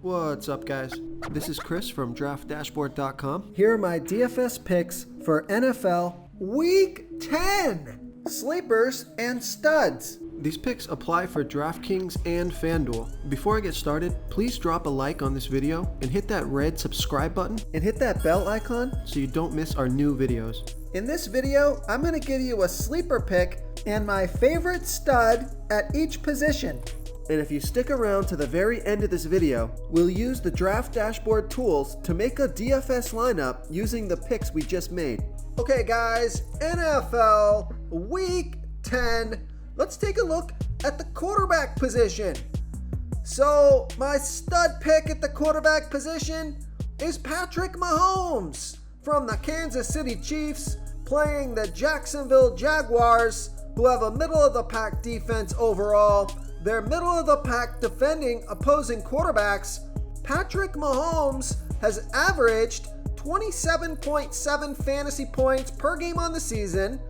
What's up, guys? This is Chris from DraftDashboard.com. Here are my DFS picks for NFL Week 10. Sleepers and studs. These picks apply for DraftKings and FanDuel. Before I get started, please drop a like on this video and hit that red subscribe button And hit that bell icon so you don't miss our new videos. In this video, I'm going to give you a sleeper pick and my favorite stud at each position. And if you stick around to the very end of this video, we'll use the Draft Dashboard tools to make a DFS lineup using the picks we just made. Okay guys, NFL Week 10. Let's take a look at the quarterback position. So my stud pick at the quarterback position is Patrick Mahomes from the Kansas City Chiefs, playing the Jacksonville Jaguars, who have a middle-of-the-pack defense overall. They're middle-of-the-pack defending opposing quarterbacks. Patrick Mahomes has averaged 27.7 fantasy points per game on the season,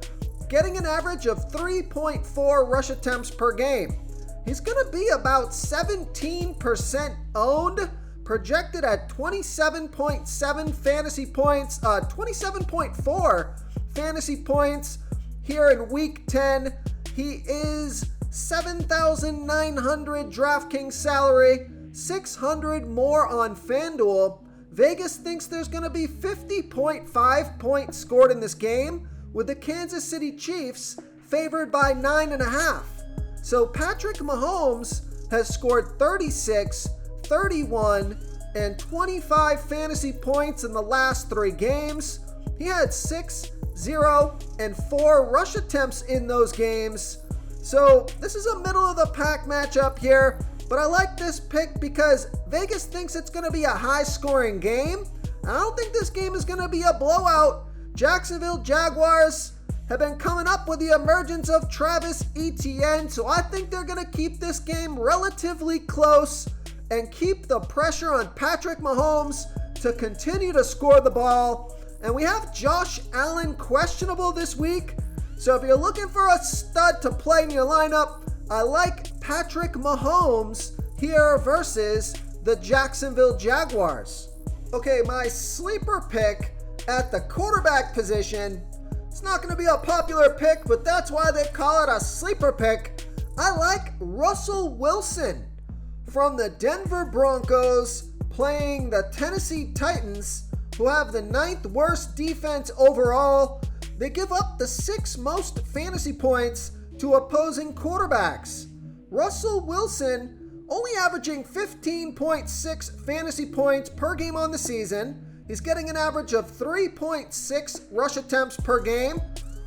getting an average of 3.4 rush attempts per game. He's going to be about 17% owned, projected at 27.7 fantasy points, 27.4 fantasy points here in Week 10. He is $7,900 DraftKings salary, $600 more on FanDuel. Vegas thinks there's going to be 50.5 points scored in this game, with the Kansas City Chiefs favored by 9.5. So Patrick Mahomes has scored 36, 31, and 25 fantasy points in the last 3 games. He had 6, 0, and 4 rush attempts in those games. So this is a middle-of-the-pack matchup here, but I like this pick because Vegas thinks it's going to be a high-scoring game. I don't think this game is going to be a blowout. Jacksonville Jaguars have been coming up with the emergence of Travis Etienne, so I think they're going to keep this game relatively close and keep the pressure on Patrick Mahomes to continue to score the ball. And we have Josh Allen questionable this week, so if you're looking for a stud to play in your lineup, I like Patrick Mahomes here versus the Jacksonville Jaguars. Okay, my sleeper pick at the quarterback position, it's not going to be a popular pick, but that's why they call it a sleeper pick. I like Russell Wilson from the Denver Broncos, playing the Tennessee Titans, who have the 9th worst defense overall. They give up the 6th most fantasy points to opposing quarterbacks. Russell Wilson only averaging 15.6 fantasy points per game on the season. He's getting an average of 3.6 rush attempts per game.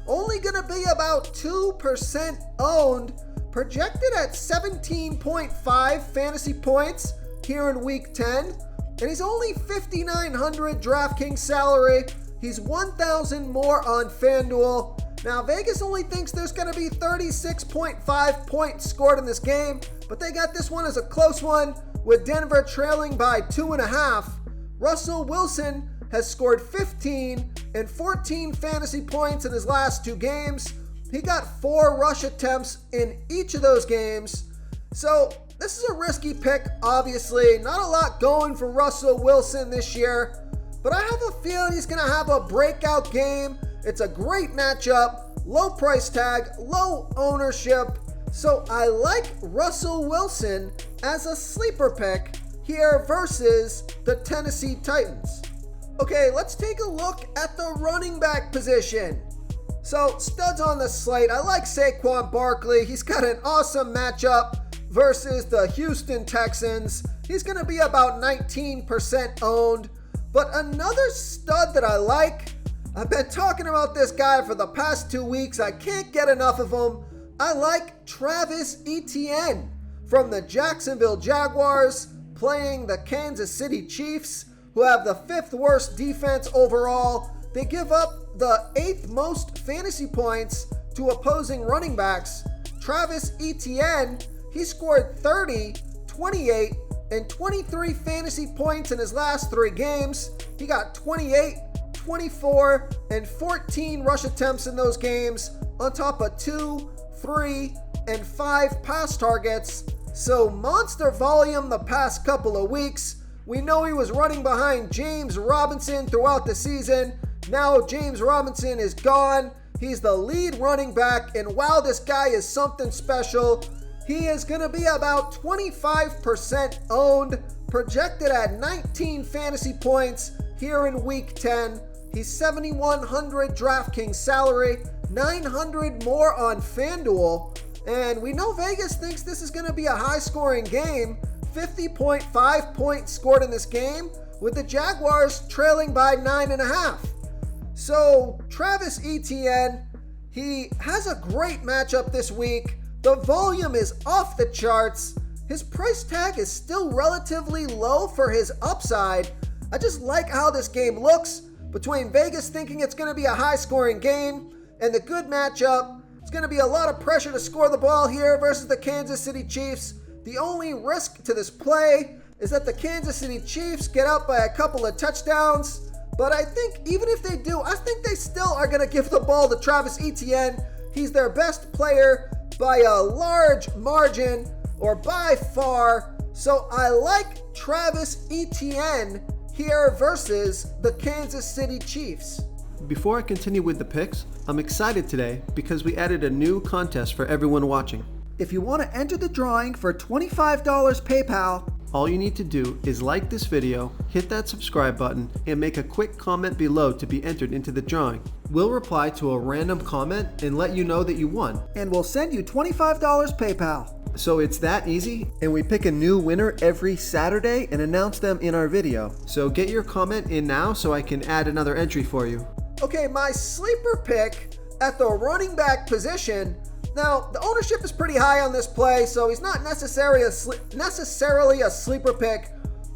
Only going to be about 2% owned, projected at 17.5 fantasy points here in Week 10. And he's only $5,900 DraftKings salary. He's $1,000 more on FanDuel. Now, Vegas only thinks there's going to be 36.5 points scored in this game, but they got this one as a close one, with Denver trailing by 2.5. Russell Wilson has scored 15 and 14 fantasy points in his last 2 games. He got 4 rush attempts in each of those games. So this is a risky pick, obviously. Not a lot going for Russell Wilson this year, but I have a feeling he's going to have a breakout game. It's a great matchup, low price tag, low ownership. So I like Russell Wilson as a sleeper pick here versus the Tennessee Titans. Okay, let's take a look at the running back position. So studs on the slate, I like Saquon Barkley. He's got an awesome matchup versus the Houston Texans. He's going to be about 19% owned. But another stud that I like, I've been talking about this guy for the past 2 weeks. I can't get enough of him. I like Travis Etienne from the Jacksonville Jaguars, playing the Kansas City Chiefs, who have the 5th worst defense overall. They give up the 8th most fantasy points to opposing running backs. Travis Etienne, he scored 30, 28, and 23 fantasy points in his last 3 games. He got 28, 24, and 14 rush attempts in those games, on top of 2, 3, and 5 pass targets. So monster volume the past couple of weeks. We know he was running behind James Robinson throughout the season. Now James Robinson is gone. He's the lead running back, and wow, this guy is something special. He is going to be about 25% owned, projected at 19 fantasy points here in week 10. He's 7,100 DraftKings salary, 900 more on FanDuel. And we know Vegas thinks this is going to be a high-scoring game. 50.5 points scored in this game, with the Jaguars trailing by 9.5. So Travis Etienne, he has a great matchup this week. The volume is off the charts. His price tag is still relatively low for his upside. I just like how this game looks between Vegas thinking it's going to be a high-scoring game and the good matchup. It's going to be a lot of pressure to score the ball here versus the Kansas City Chiefs. The only risk to this play is that the Kansas City Chiefs get out by a couple of touchdowns. But I think even if they do, I think they still are going to give the ball to Travis Etienne. He's their best player by a large margin, or by far. So I like Travis Etienne here versus the Kansas City Chiefs. Before I continue with the picks, I'm excited today because we added a new contest for everyone watching. If you want to enter the drawing for $25 PayPal, all you need to do is like this video, hit that subscribe button, and make a quick comment below to be entered into the drawing. We'll reply to a random comment and let you know that you won. And we'll send you $25 PayPal. So it's that easy, and we pick a new winner every Saturday and announce them in our video. So get your comment in now so I can add another entry for you. Okay, my sleeper pick at the running back position. Now, the ownership is pretty high on this play, so he's not necessarily a sleeper pick,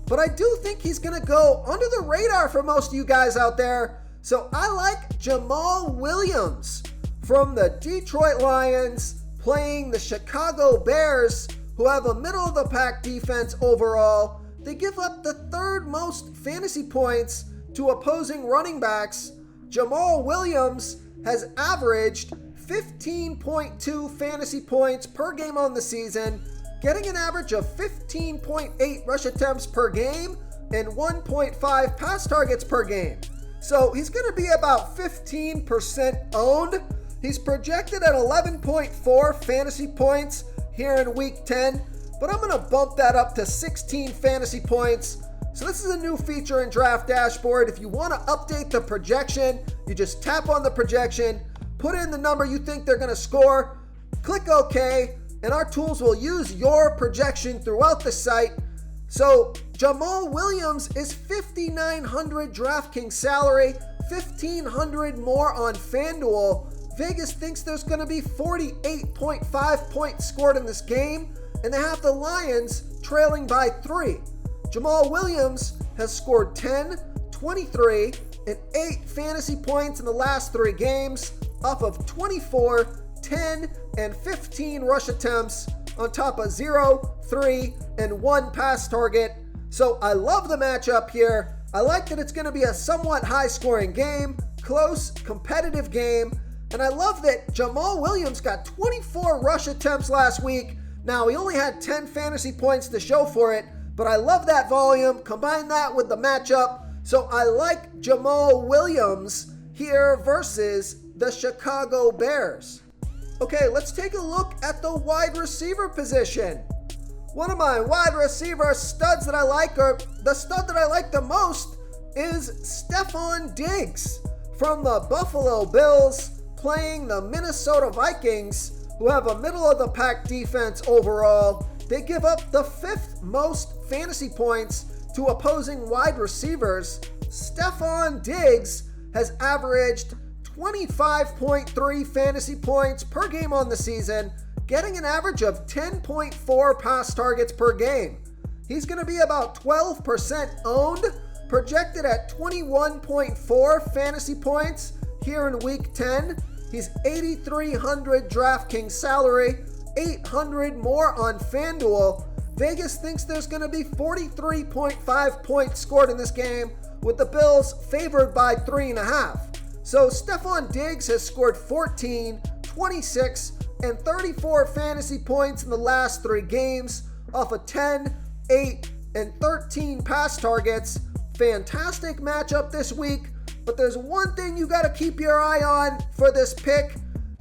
but I do think he's going to go under the radar for most of you guys out there. So I like Jamal Williams from the Detroit Lions playing the Chicago Bears, who have a middle-of-the-pack defense overall. They give up the third most fantasy points to opposing running backs. Jamal Williams has averaged 15.2 fantasy points per game on the season, getting an average of 15.8 rush attempts per game and 1.5 pass targets per game. So he's going to be about 15% owned. He's projected at 11.4 fantasy points here in week 10, but I'm going to bump that up to 16 fantasy points. So this is a new feature in Draft Dashboard. If you want to update the projection, you just tap on the projection, put in the number you think they're going to score, click OK, and our tools will use your projection throughout the site. So Jamal Williams is 5,900 DraftKings salary, 1,500 more on FanDuel. Vegas thinks there's going to be 48.5 points scored in this game, and they have the Lions trailing by 3. Jamal Williams has scored 10, 23, and 8 fantasy points in the last 3 games, off of 24, 10, and 15 rush attempts, on top of 0, 3, and 1 pass target. So I love the matchup here. I like that it's going to be a somewhat high-scoring game, close, competitive game, and I love that Jamal Williams got 24 rush attempts last week. Now, he only had 10 fantasy points to show for it, but I love that volume. Combine that with the matchup. So I like Jamal Williams here versus the Chicago Bears. Okay, let's take a look at the wide receiver position. One of my wide receiver studs that I like, or the stud that I like the most, is Stephon Diggs from the Buffalo Bills playing the Minnesota Vikings, who have a middle-of-the-pack defense overall. They give up the 5th most fantasy points to opposing wide receivers. Stephon Diggs has averaged 25.3 fantasy points per game on the season, getting an average of 10.4 pass targets per game. He's going to be about 12% owned, projected at 21.4 fantasy points here in week 10. He's 8,300 DraftKings salary, 800 more on FanDuel. Vegas thinks there's going to be 43.5 points scored in this game, with the Bills favored by 3.5. So Stephon Diggs has scored 14, 26, and 34 fantasy points in the last 3 games, off of 10, 8, and 13 pass targets. Fantastic matchup this week, but there's one thing you got to keep your eye on for this pick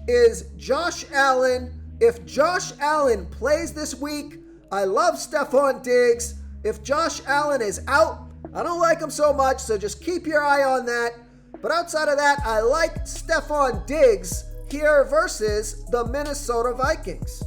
is Josh Allen. If Josh Allen plays this week, I love Stephon Diggs. If Josh Allen is out, I don't like him so much, so just keep your eye on that. But outside of that, I like Stephon Diggs here versus the Minnesota Vikings.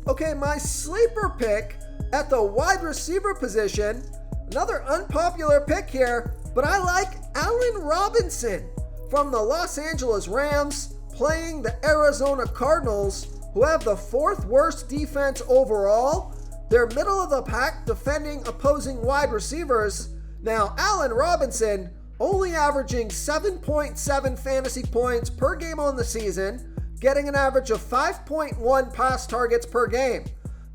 Okay, my sleeper pick at the wide receiver position, another unpopular pick here, but I like Allen Robinson from the Los Angeles Rams playing the Arizona Cardinals, who have the fourth worst defense overall. They're middle of the pack defending opposing wide receivers. Now, Allen Robinson only averaging 7.7 fantasy points per game on the season, getting an average of 5.1 pass targets per game.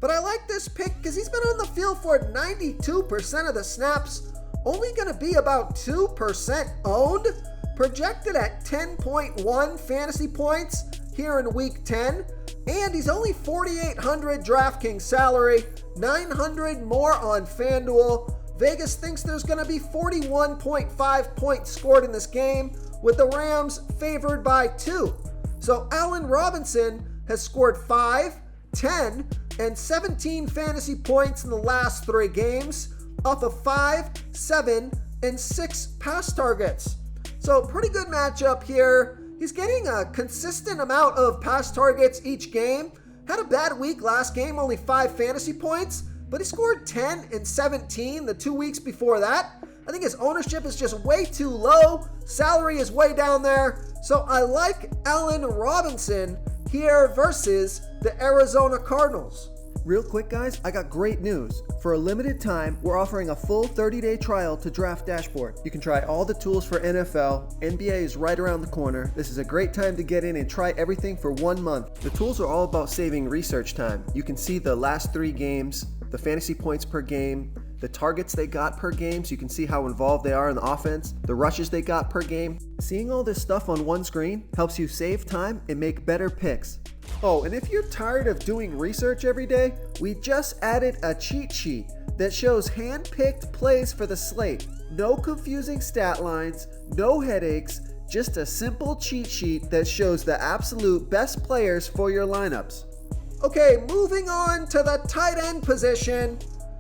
But I like this pick because he's been on the field for 92% of the snaps, only going to be about 2% owned, projected at 10.1 fantasy points here in week 10, and he's only $4,800 DraftKings salary, $900 more on FanDuel. Vegas thinks there's going to be 41.5 points scored in this game, with the Rams favored by 2. So Allen Robinson has scored 5, 10, and 17 fantasy points in the last 3 games, off of 5, 7, and 6 pass targets. So pretty good matchup here. He's getting a consistent amount of pass targets each game. Had a bad week last game, only 5 fantasy points, but he scored 10 and 17 the 2 weeks before that. I think his ownership is just way too low. Salary is way down there. So I like Allen Robinson here versus the Arizona Cardinals. Real quick, guys, I got great news. For a limited time, we're offering a full 30-day trial to Draft Dashboard. You can try all the tools for NFL. NBA is right around the corner. This is a great time to get in and try everything for 1 month. The tools are all about saving research time. You can see the last 3 games, the fantasy points per game, the targets they got per game, so you can see how involved they are in the offense, the rushes they got per game. Seeing all this stuff on one screen helps you save time and make better picks. Oh, and if you're tired of doing research every day, we just added a cheat sheet that shows hand-picked plays for the slate. No confusing stat lines, no headaches, just a simple cheat sheet that shows the absolute best players for your lineups. Okay, moving on to the tight end position.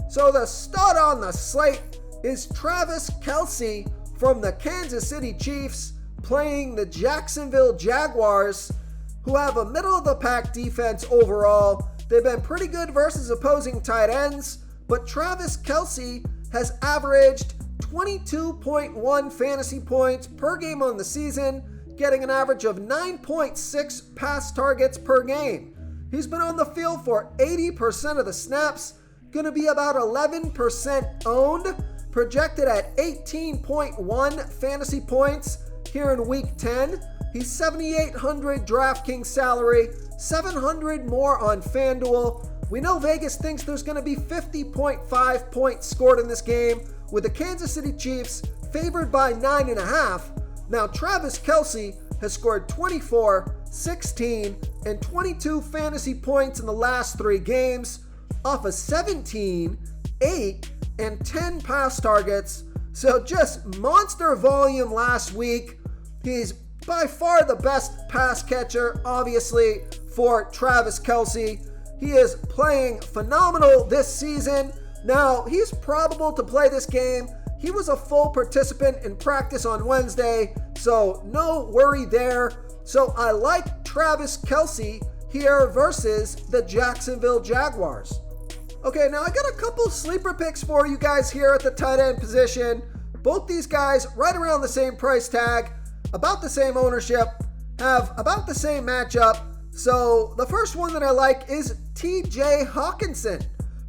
So the stud on the slate is Travis Kelce from the Kansas City Chiefs playing the Jacksonville Jaguars, who have a middle-of-the-pack defense overall. They've been pretty good versus opposing tight ends, but Travis Kelce has averaged 22.1 fantasy points per game on the season, getting an average of 9.6 pass targets per game. He's been on the field for 80% of the snaps, going to be about 11% owned, projected at 18.1 fantasy points here in week 10. He's $7,800 DraftKings salary, $700 more on FanDuel. We know Vegas thinks there's going to be 50.5 points scored in this game, with the Kansas City Chiefs favored by 9.5. Now Travis Kelce has scored 24, 16, and 22 fantasy points in the last 3 games, off of 17, 8, and 10 pass targets. So just monster volume last week. He's by far the best pass catcher, obviously, for Travis Kelce. He is playing phenomenal this season. Now, he's probable to play this game. He was a full participant in practice on Wednesday, so no worry there. So I like Travis Kelce here versus the Jacksonville Jaguars. Okay, now I got a couple sleeper picks for you guys here at the tight end position. Both these guys right around the same price tag, about the same ownership, have about the same matchup. So the first one that I like is TJ Hawkinson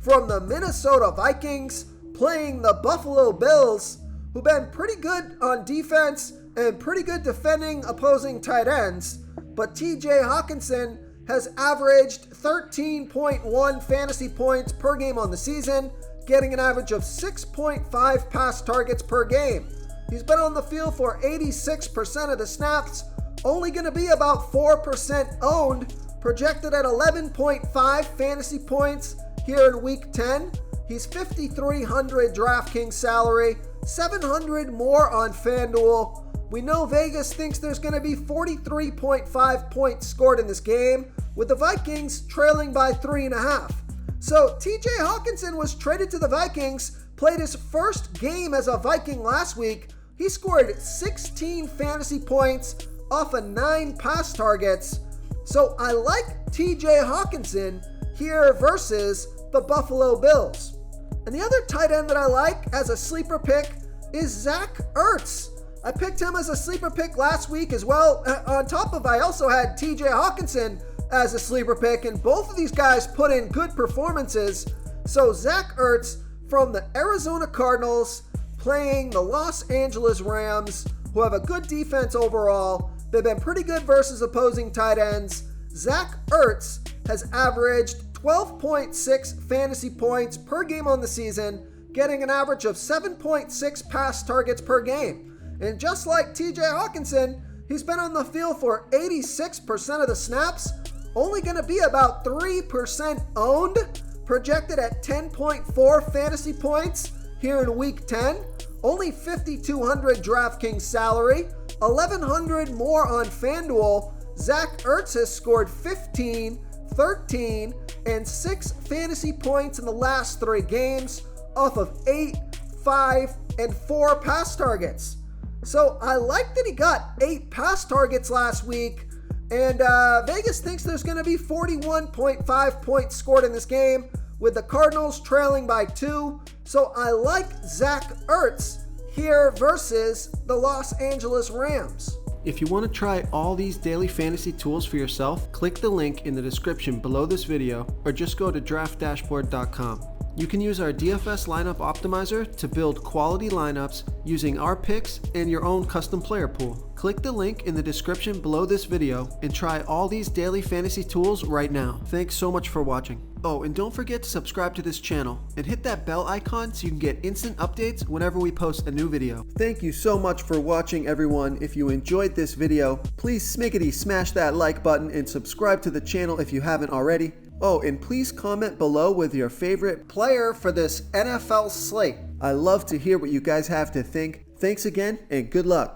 from the Minnesota Vikings playing the Buffalo Bills, who've been pretty good on defense and pretty good defending opposing tight ends. But TJ Hawkinson has averaged 13.1 fantasy points per game on the season, getting an average of 6.5 pass targets per game. He's been on the field for 86% of the snaps, only going to be about 4% owned, projected at 11.5 fantasy points here in week 10. He's $5,300 DraftKings salary, $700 more on FanDuel. We know Vegas thinks there's going to be 43.5 points scored in this game, with the Vikings trailing by 3.5. So TJ Hawkinson was traded to the Vikings, played his first game as a Viking last week. He scored 16 fantasy points off of 9 pass targets. So I like TJ Hawkinson here versus the Buffalo Bills. And the other tight end that I like as a sleeper pick is Zach Ertz. I picked him as a sleeper pick last week as well. On top of, I also had TJ Hawkinson as a sleeper pick, and both of these guys put in good performances. So Zach Ertz from the Arizona Cardinals playing the Los Angeles Rams, who have a good defense overall. They've been pretty good versus opposing tight ends. Zach Ertz has averaged 12.6 fantasy points per game on the season, getting an average of 7.6 pass targets per game. And just like TJ Hawkinson, he's been on the field for 86% of the snaps, only going to be about 3% owned, projected at 10.4 fantasy points here in week 10. Only $5,200 DraftKings salary, $1,100 more on FanDuel. Zach Ertz has scored 15, 13, and 6 fantasy points in the last 3 games off of 8, 5, and 4 pass targets. So I like that he got 8 pass targets last week, and Vegas thinks there's going to be 41.5 points scored in this game, with the Cardinals trailing by 2. So I like Zach Ertz here versus the Los Angeles Rams. If you want to try all these daily fantasy tools for yourself, click the link in the description below this video, or just go to draftdashboard.com. You can use our DFS lineup optimizer to build quality lineups using our picks and your own custom player pool. Click the link in the description below this video and try all these daily fantasy tools right now. Thanks so much for watching. Oh, and don't forget to subscribe to this channel and hit that bell icon so you can get instant updates whenever we post a new video. Thank you so much for watching, everyone. If you enjoyed this video, please smickety smash that like button and subscribe to the channel if you haven't already. Oh, and please comment below with your favorite player for this NFL slate. I love to hear what you guys have to think. Thanks again, and good luck.